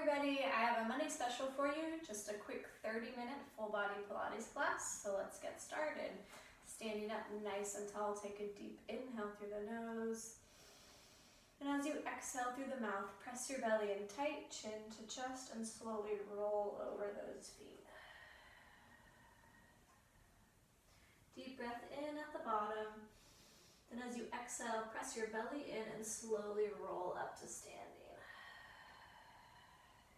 everybody, I have a Monday special for you, just a quick 30-minute full body Pilates class, so let's get started. Standing up nice and tall, take a deep inhale through the nose. And as you exhale through the mouth, press your belly in tight, chin to chest, and slowly roll over those feet. Deep breath in at the bottom. Then as you exhale, press your belly in and slowly roll up to standing.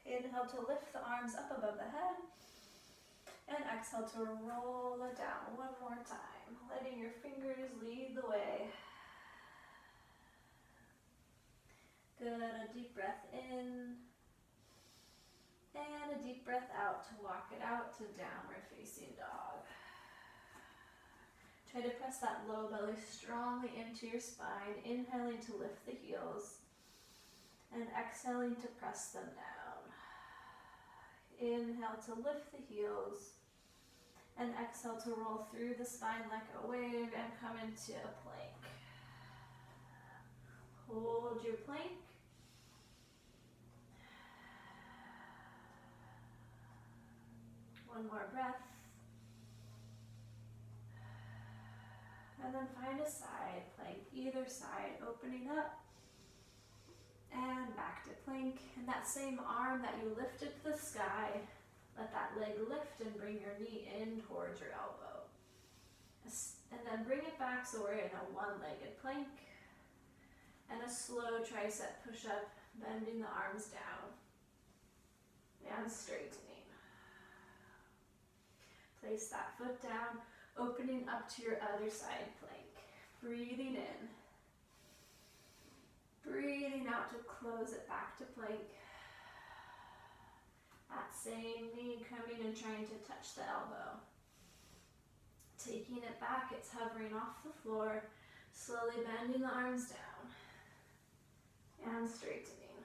Inhale to lift the arms up above the head, and exhale to roll it down one more time, letting your fingers lead the way. Good, a deep breath in, and a deep breath out to walk it out to downward facing dog. Try to press that low belly strongly into your spine, inhaling to lift the heels, and exhaling to press them down. Inhale to lift the heels, and exhale to roll through the spine like a wave and come into a plank. Hold your plank. One more breath. And then find a side plank, either side, opening up. And back to plank. And that same arm that you lifted to the sky, let that leg lift and bring your knee in towards your elbow. And then bring it back so we're in a one-legged plank. And a slow tricep push-up, bending the arms down. And straightening. Place that foot down, opening up to your other side plank. Breathing in. Breathing out to close it back to plank. That same knee coming and trying to touch the elbow. Taking it back, it's hovering off the floor, slowly bending the arms down and straightening.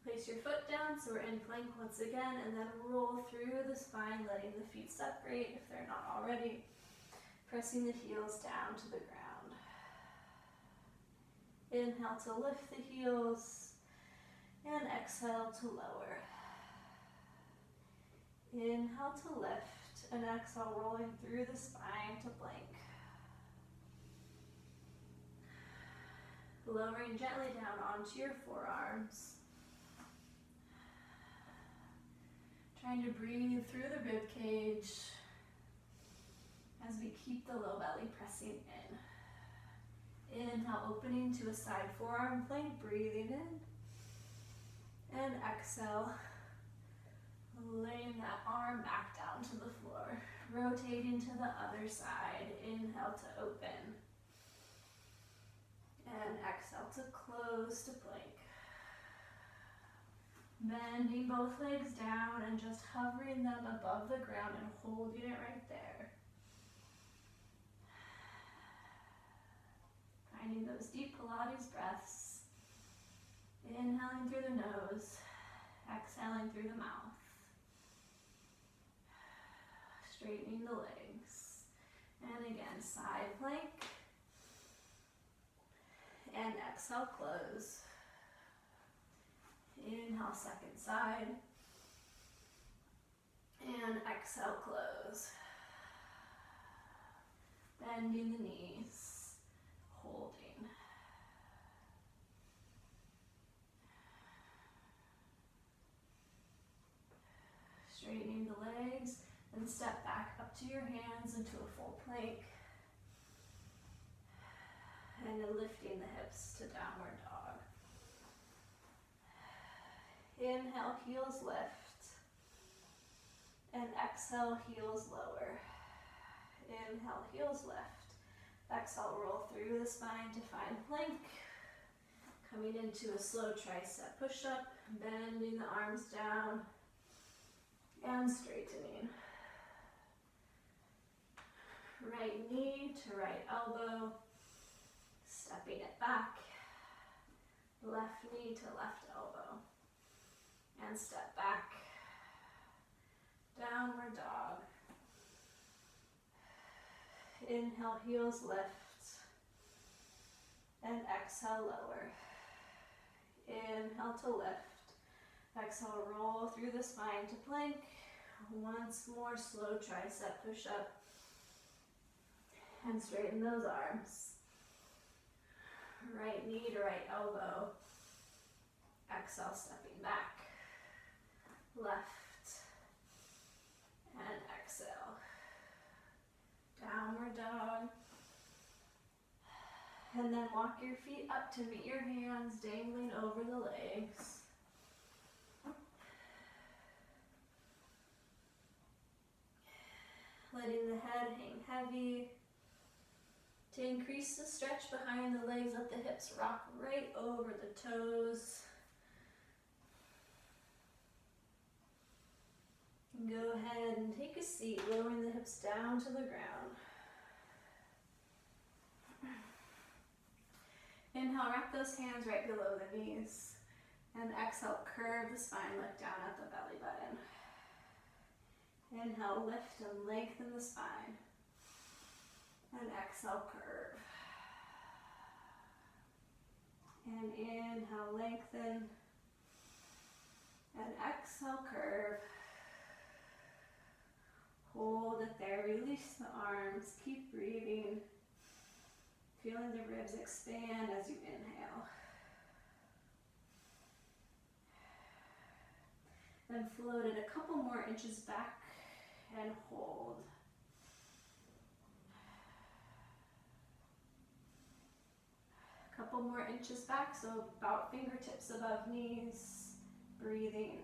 Place your foot down so we're in plank once again, and then roll through the spine, letting the feet separate if they're not already. Pressing the heels down to the ground. Inhale to lift the heels, and exhale to lower. Inhale to lift, and exhale rolling through the spine to plank. Lowering gently down onto your forearms. Trying to breathe through the rib cage as we keep the low belly pressing in. Inhale, opening to a side forearm plank, breathing in. And exhale, laying that arm back down to the floor. Rotating to the other side. Inhale to open. And exhale to close to plank. Bending both legs down and just hovering them above the ground and holding it right there. Finding those deep Pilates breaths. Inhaling through the nose, exhaling through the mouth. Straightening the legs. And again, side plank. And exhale, close. Inhale, second side. And exhale, close. Bending the knees. Holding. Straightening the legs, and step back up to your hands into a full plank. And then lifting the hips to downward dog. Inhale, heels lift. And exhale, heels lower. Inhale, heels lift. Exhale, roll through the spine to find plank. Coming into a slow tricep push-up, bending the arms down and straightening. Right knee to right elbow, stepping it back. Left knee to left elbow, and step back. Downward dog. Inhale, heels lift, and exhale, lower. Inhale to lift, Exhale, roll through the spine to plank. Once more, slow tricep push up. And straighten those arms. Right knee to right elbow. Exhale, stepping back. Left. And exhale. Downward dog. And then walk your feet up to meet your hands dangling over the legs. Letting the head hang heavy. To increase the stretch behind the legs, let the hips rock right over the toes. And go ahead and take a seat, lowering the hips down to the ground. Inhale, wrap those hands right below the knees. And exhale, curve the spine, look down at the belly button. Inhale, lift and lengthen the spine. And exhale, curve. And inhale, lengthen. And exhale, curve. Hold it there, release the arms, keep breathing. Feeling the ribs expand as you inhale. Then float it a couple more inches back and hold. A couple more inches back, so about fingertips above knees, breathing.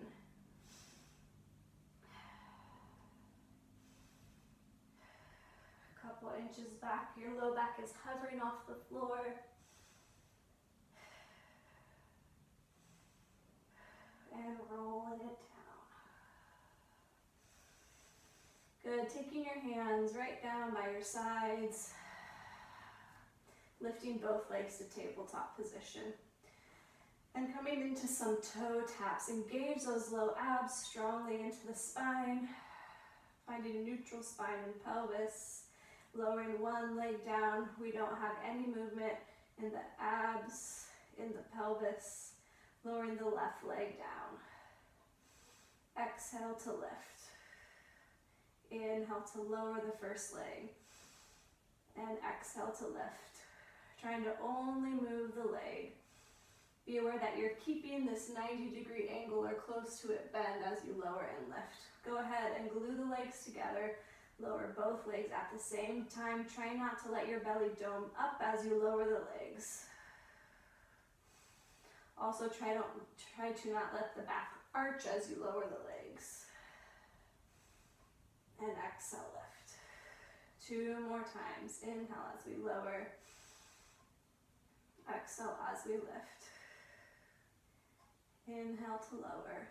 A couple inches back, your low back is hovering off the floor. And rolling it down. Good, taking your hands right down by your sides. Lifting both legs to tabletop position. And coming into some toe taps. Engage those low abs strongly into the spine. Finding a neutral spine and pelvis. Lowering one leg down. We don't have any movement in the abs, in the pelvis. Lowering the left leg down. Exhale to lift. Inhale to lower the first leg. And exhale to lift. Trying to only move the leg. Be aware that you're keeping this 90-degree angle or close to it bend as you lower and lift. Go ahead and glue the legs together. Lower both legs at the same time. Try not to let your belly dome up as you lower the legs. Also try to not let the back arch as you lower the legs. And exhale, lift. 2 more times. Inhale as we lower. Exhale as we lift. Inhale to lower.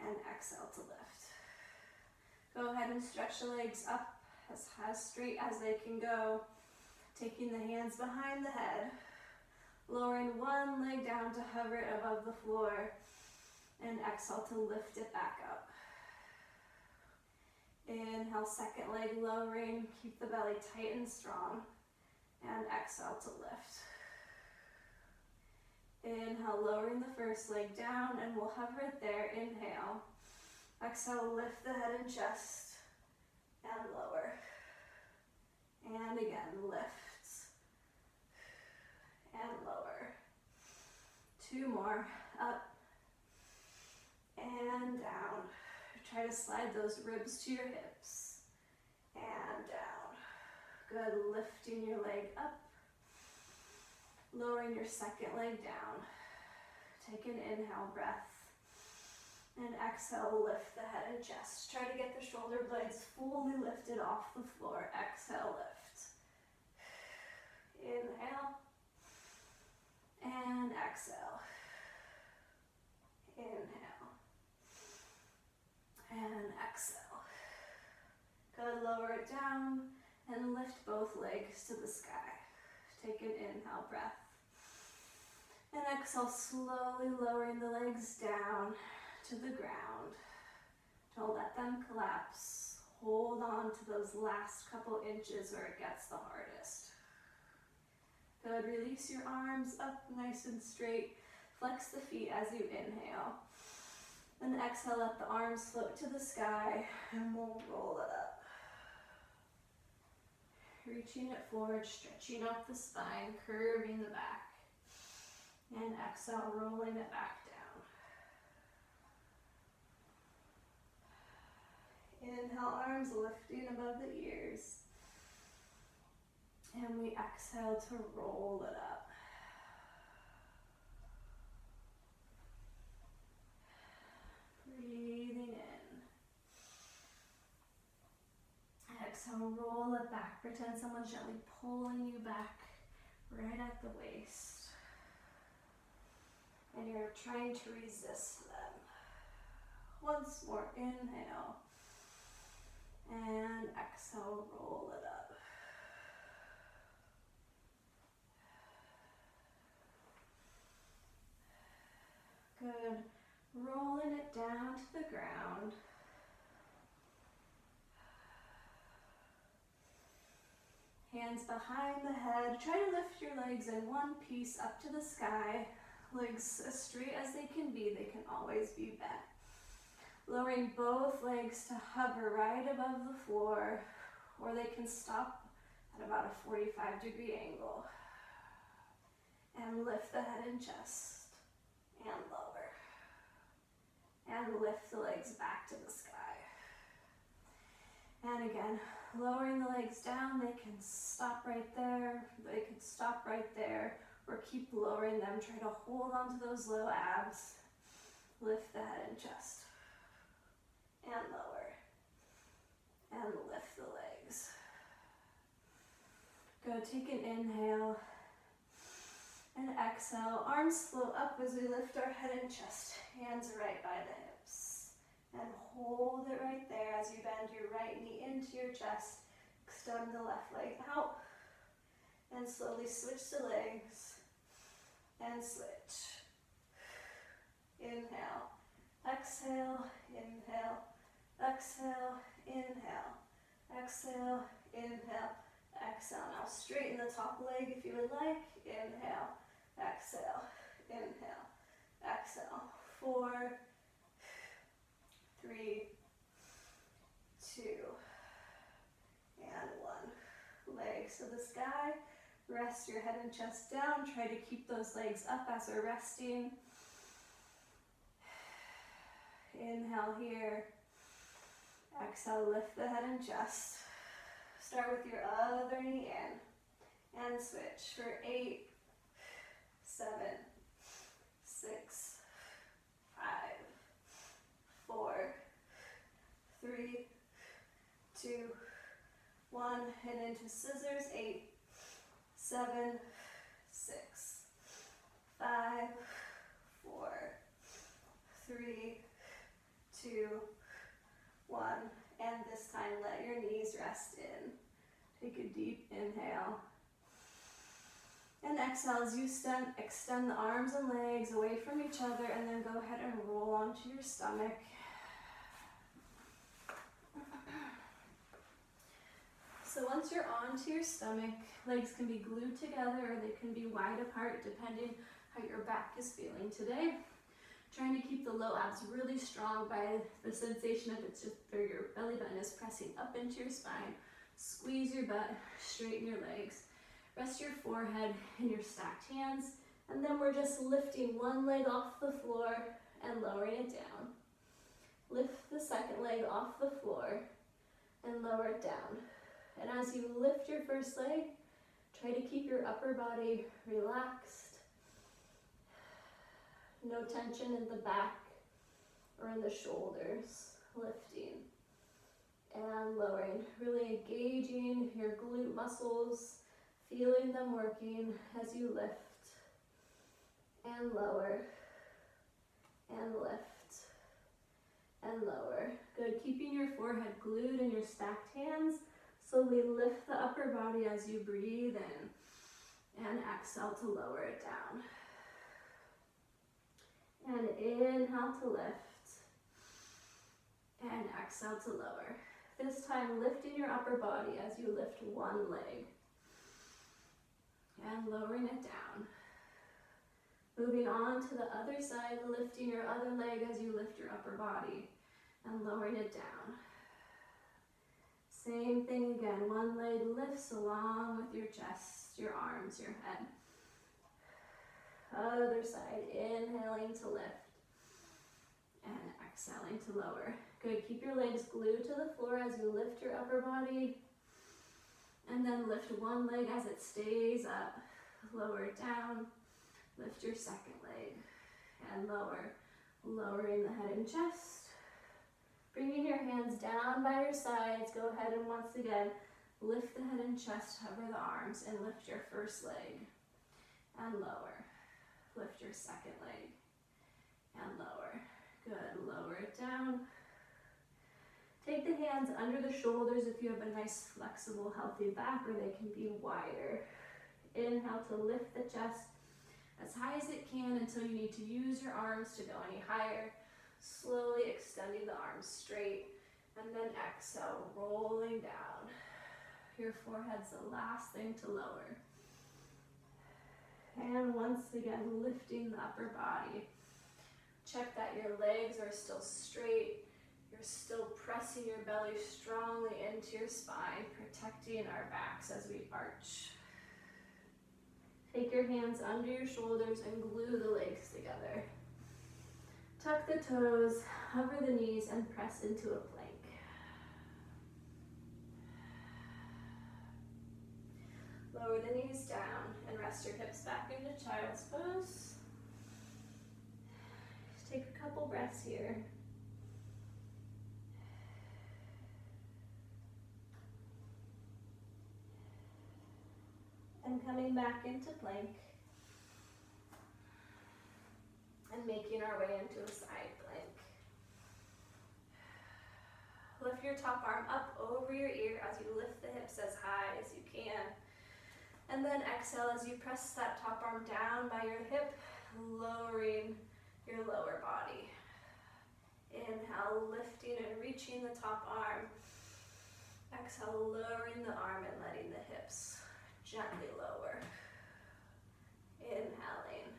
And exhale to lift. Go ahead and stretch the legs up as straight as they can go. Taking the hands behind the head. Lowering one leg down to hover it above the floor. And exhale to lift it back up. Inhale, second leg lowering. Keep the belly tight and strong. And exhale to lift. Inhale, lowering the first leg down, and we'll hover it there. Inhale. Exhale, lift the head and chest. And lower. And again, lift. And lower. 2 more. Up. And down. Try to slide those ribs to your hips. And down. Good, lifting your leg up. Lowering your second leg down. Take an inhale breath. And exhale, lift the head and chest. Try to get the shoulder blades fully lifted off the floor. Exhale, lift. Inhale. And exhale. Inhale. And exhale. Good, lower it down. And lift both legs to the sky. Take an inhale breath. And exhale, slowly lowering the legs down to the ground. Don't let them collapse. Hold on to those last couple inches where it gets the hardest. Good, release your arms up nice and straight. Flex the feet as you inhale. And exhale, let the arms float to the sky, and we'll roll it up. Reaching it forward, stretching out the spine, curving the back. And exhale, rolling it back down. Inhale, arms lifting above the ears. And we exhale to roll it up. Breathing in. Exhale, roll it back. Pretend someone's gently pulling you back right at the waist. And you're trying to resist them. Once more, inhale. And exhale, roll it up. Good. Rolling it down to the ground. Hands behind the head. Try to lift your legs in one piece up to the sky. Legs as straight as they can be. They can always be bent. Lowering both legs to hover right above the floor, or they can stop at about a 45-degree angle. And lift the head and chest. And lower. And lift the legs back to the sky. And again, lowering the legs down, they can stop right there. They can stop right there. Or keep lowering them. Try to hold on to those low abs. Lift the head and chest. And lower. And lift the legs. Good. Take an inhale. And exhale. Arms float up as we lift our head and chest. Hands right by the hips. And hold it right there as you bend your right knee into your chest. Extend the left leg out. And slowly switch to legs. And switch. Inhale. Exhale. Inhale. Exhale. Inhale. Exhale. Inhale. Exhale. Now straighten the top leg if you would like. Inhale. Exhale. Inhale. Exhale. 4, 3, 2, and 1. Legs to the sky. Rest your head and chest down. Try to keep those legs up as we're resting. Inhale here. Exhale, lift the head and chest. Start with your other knee in. And switch for 8, 7, 6, 5, 4, 3, 2, 1. And into scissors. 8, 7, 6, 5, 4, 3, 2, 1. And this time let your knees rest in. Take a deep inhale. And exhale as you extend the arms and legs away from each other, and then go ahead and roll onto your stomach. So once you're onto your stomach, legs can be glued together or they can be wide apart depending how your back is feeling today. Trying to keep the low abs really strong by the sensation of it's just where your belly button is pressing up into your spine. Squeeze your butt, straighten your legs. Rest your forehead in your stacked hands, and then we're just lifting one leg off the floor and lowering it down. Lift the second leg off the floor and lower it down. And as you lift your first leg, try to keep your upper body relaxed. No tension in the back or in the shoulders. Lifting and lowering. Really engaging your glute muscles, feeling them working as you lift and lower and lift and lower. Good. Keeping your forehead glued in your stacked hands. Slowly lift the upper body as you breathe in and exhale to lower it down. And inhale to lift and exhale to lower. This time lifting your upper body as you lift one leg and lowering it down. Moving on to the other side, lifting your other leg as you lift your upper body and lowering it down. Same thing again, one leg lifts along with your chest, your arms, your head. Other side, inhaling to lift and exhaling to lower. Good, keep your legs glued to the floor as you lift your upper body and then lift one leg as it stays up, lower it down, lift your second leg and lower, lowering the head and chest. Bringing your hands down by your sides, go ahead and once again, lift the head and chest, hover the arms and lift your first leg and lower. Lift your second leg and lower. Good, lower it down. Take the hands under the shoulders if you have a nice, flexible, healthy back, or they can be wider. Inhale to lift the chest as high as it can until you need to use your arms to go any higher. Slowly extending the arms straight, and then exhale, rolling down. Your forehead's the last thing to lower. And once again, lifting the upper body. Check that your legs are still straight. You're still pressing your belly strongly into your spine, protecting our backs as we arch. Take your hands under your shoulders and glue the legs together. Tuck the toes, hover the knees, and press into a plank. Lower the knees down and rest your hips back into child's pose. Take a couple breaths here. And coming back into plank. And making our way into a side plank. Lift your top arm up over your ear as you lift the hips as high as you can. And then exhale as you press that top arm down by your hip, lowering your lower body. Inhale, lifting and reaching the top arm. Exhale, lowering the arm and letting the hips gently lower. Inhaling.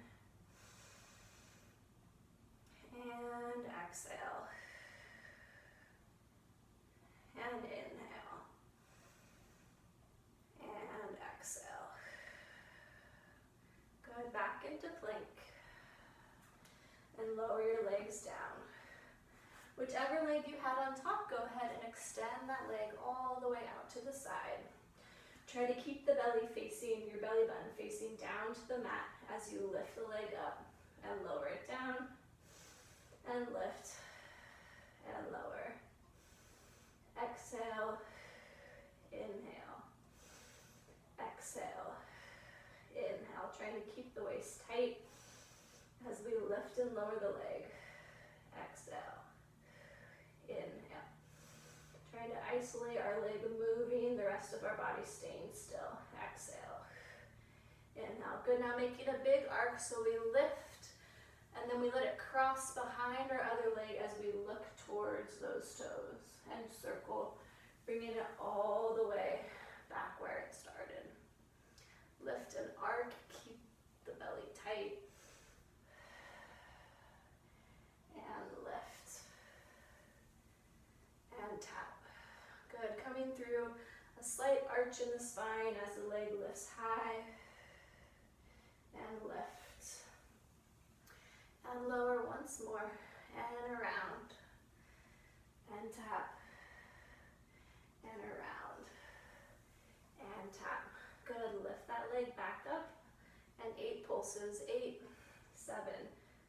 And exhale. And inhale. And exhale. Good, back into plank. And lower your legs down. Whichever leg you had on top, go ahead and extend that leg all the way out to the side. Try to keep the belly facing, your belly button facing down to the mat as you lift the leg up and lower it down. And lift and lower. Exhale, inhale. Exhale, inhale. Trying to keep the waist tight as we lift and lower the leg. Exhale, inhale. Trying to isolate our leg moving, the rest of our body staying still. Exhale, inhale. Good, now making a big arc so we lift. And then we let it cross behind our other leg as we look towards those toes and circle, bringing it all the way back where it started. Lift and arc, keep the belly tight. And lift. And tap. Good, coming through a slight arch in the spine as the leg lifts high. And lift. And lower once more, and around, and tap, and around, and tap. Good, lift that leg back up, and 8 pulses, 8, 7,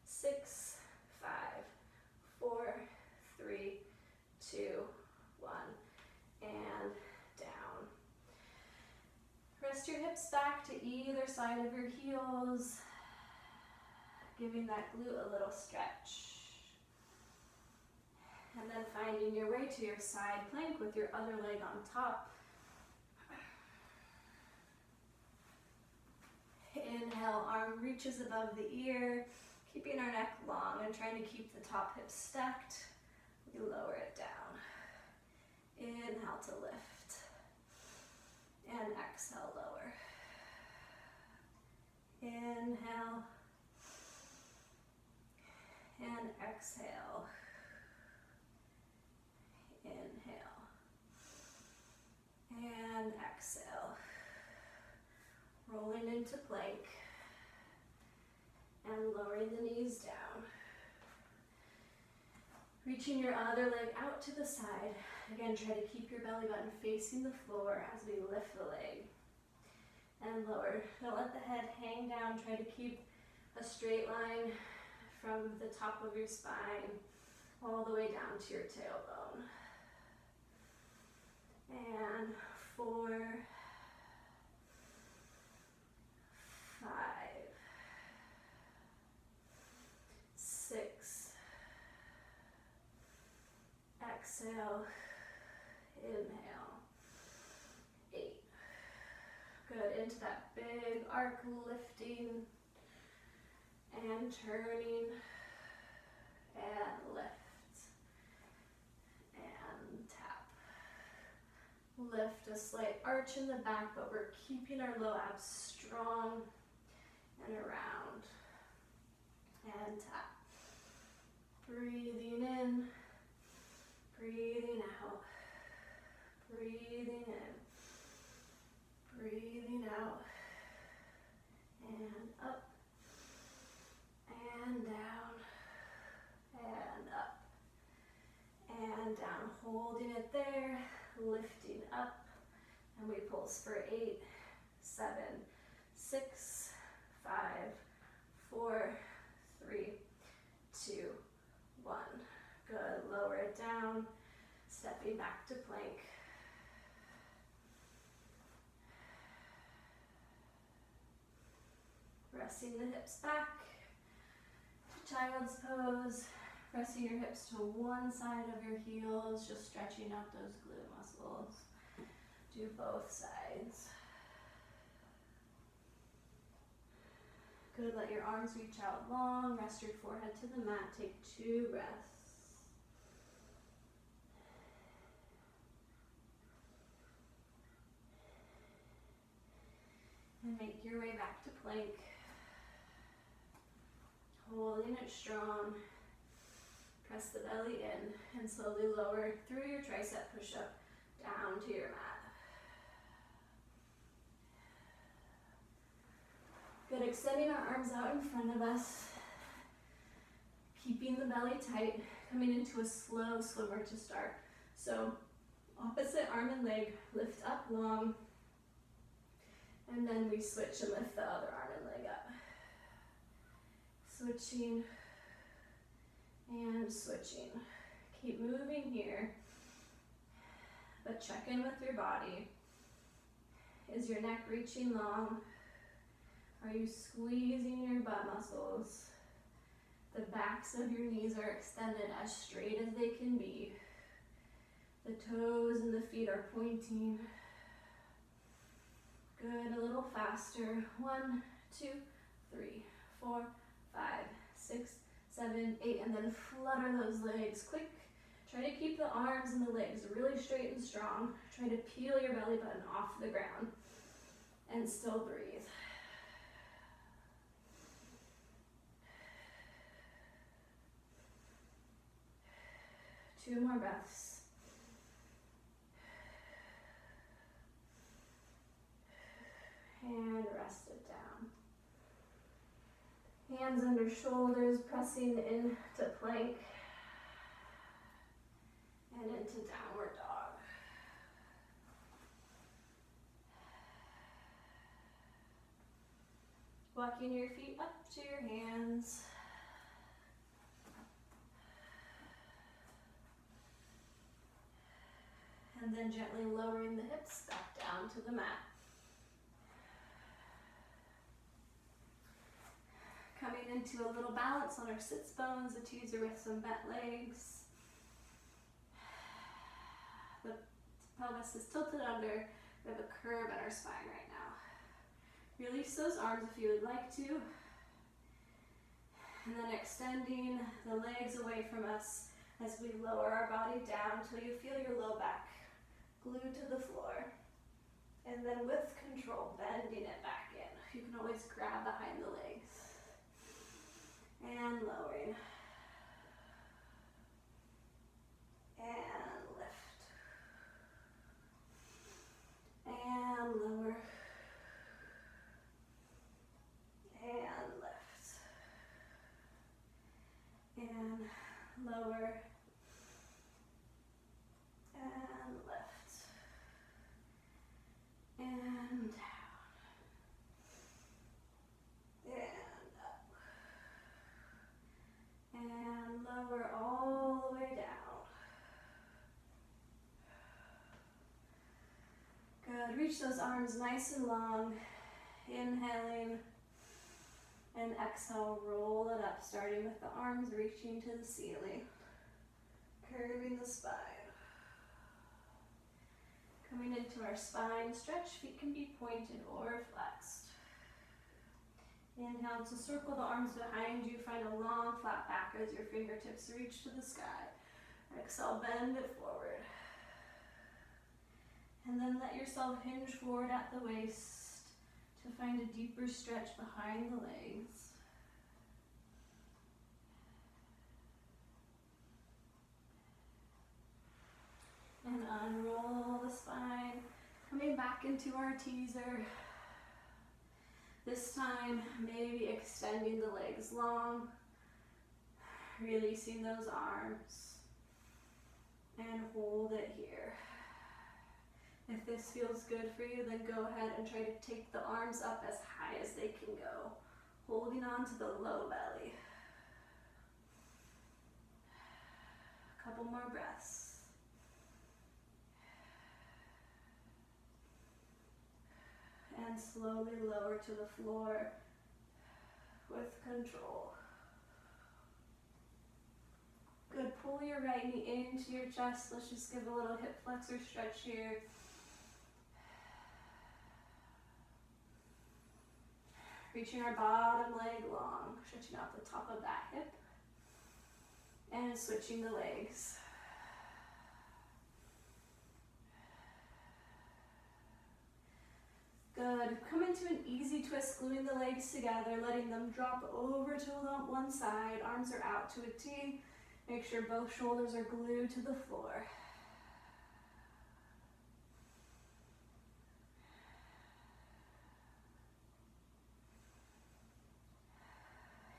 6, 5, 4, 3, 2, 1, and down. Rest your hips back to either side of your heels, giving that glute a little stretch. And then finding your way to your side plank with your other leg on top. Inhale, arm reaches above the ear, keeping our neck long and trying to keep the top hip stacked. We lower it down. Inhale to lift. And exhale, lower. Inhale. And exhale. Inhale. And exhale. Rolling into plank. And lowering the knees down. Reaching your other leg out to the side. Again, try to keep your belly button facing the floor as we lift the leg. And lower. Don't let the head hang down. Try to keep a straight line from the top of your spine all the way down to your tailbone. And 4, 5, 6, exhale, inhale, 8. Good, into that big arc, lifting and turning and lift and tap. Lift a slight arch in the back, but we're keeping our low abs strong and around. And tap. Breathing in, breathing out, breathing in, breathing out, and up, and down, and up, and down. Holding it there, lifting up, and we pulse for 8, 7, 6, 5, 4, 3, 2, 1. Good, lower it down, stepping back to plank. Resting the hips back to child's pose. Pressing your hips to one side of your heels, just stretching out those glute muscles. Do both sides. Good, let your arms reach out long, rest your forehead to the mat, take 2 breaths. And make your way back to plank. Holding it strong. Press the belly in and slowly lower through your tricep push-up down to your mat. Good, extending our arms out in front of us. Keeping the belly tight, coming into a slow swimmer to start. So opposite arm and leg, lift up long. And then we switch and lift the other arm and leg up. Switching and switching. Keep moving here, but check in with your body. Is your neck reaching long? Are you squeezing your butt muscles? The backs of your knees are extended as straight as they can be. The toes and the feet are pointing. Good, a little faster. 1, 2, 3, 4, 5, 6, 7, 8, and then flutter those legs quick. Try to keep the arms and the legs really straight and strong. Try to peel your belly button off the ground and still breathe. Two more breaths. And rest it down. Hands under shoulders, pressing into plank and into downward dog. Walking your feet up to your hands. And then gently lowering the hips back down to the mat. Coming into a little balance on our sits bones, the teaser with some bent legs. The pelvis is tilted under. We have a curve in our spine right now. Release those arms if you would like to. And then extending the legs away from us as we lower our body down until you feel your low back glued to the floor. And then with control, bending it back in. You can always grab behind the legs. And lowering. lower, and lift, and down, and up, and lower all the way down. Good, reach those arms nice and long, inhaling, and exhale, roll it up, starting with the arms reaching to the ceiling, curving the spine. Coming into our spine stretch, feet can be pointed or flexed. Inhale to circle the arms behind you, find a long flat back as your fingertips reach to the sky. Exhale, bend it forward. And then let yourself hinge forward at the waist to find a deeper stretch behind the legs. And unroll the spine, coming back into our teaser. This time, maybe extending the legs long, releasing those arms, and hold it here. If this feels good for you, then go ahead and try to take the arms up as high as they can go, holding on to the low belly. A couple more breaths. And slowly lower to the floor with control. Good, pull your right knee into your chest. Let's just give a little hip flexor stretch here. Reaching our bottom leg long, stretching out the top of that hip, and switching the legs. Good. Come into an easy twist, gluing the legs together, letting them drop over to one side. Arms are out to a T. Make sure both shoulders are glued to the floor.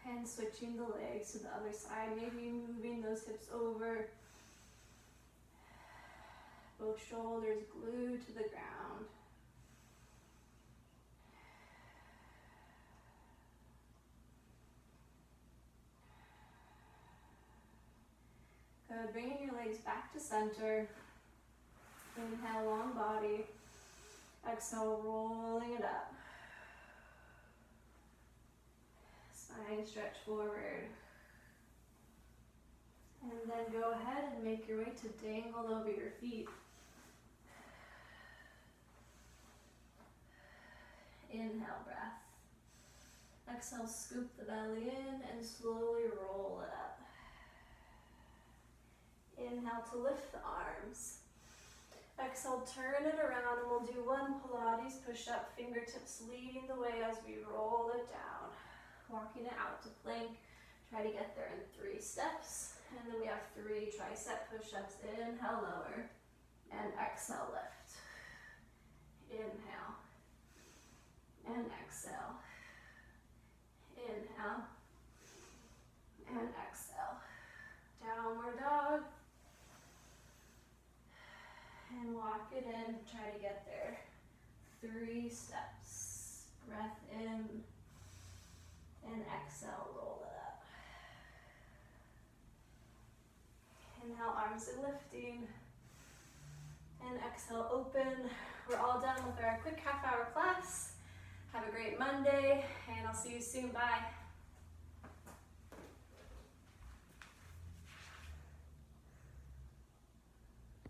And switching the legs to the other side, maybe moving those hips over. Both shoulders glued to the ground. Good, bringing your legs back to center. Inhale, long body. Exhale, rolling it up. Spine stretch forward. And then go ahead and make your way to dangle over your feet. Inhale, breath. Exhale, scoop the belly in and slowly roll it up. Inhale to lift the arms. Exhale, turn it around, and we'll do one Pilates push-up, fingertips leading the way as we roll it down. Walking it out to plank. Try to get there in 3 steps. And then we have 3 tricep push-ups. Inhale, lower, and exhale, lift. Inhale, and exhale. Inhale, and exhale. Downward dog. And walk it in, try to get there. 3 steps. Breath in, and exhale, roll it up. Inhale, arms are lifting. And exhale, open. We're all done with our quick half-hour class. Have a great Monday, and I'll see you soon. Bye.